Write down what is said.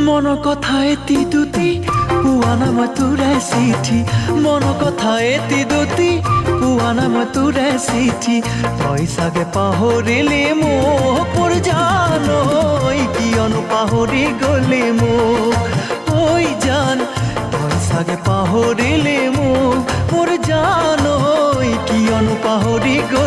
মন কথা এটি দুটি পুৱা নাম তোৰে চিঠি মন কথা এটি দুটি পুৱা নাম তোৰে চিঠি তই চাগে পাহৰিলি মোক মোৰ জান ঐ কিয়নো পাহৰি গলি মোক ঐ জান তই চাগে পাহৰিলি মোক মোৰ জান ঐ কিয়নো পাহৰি গলি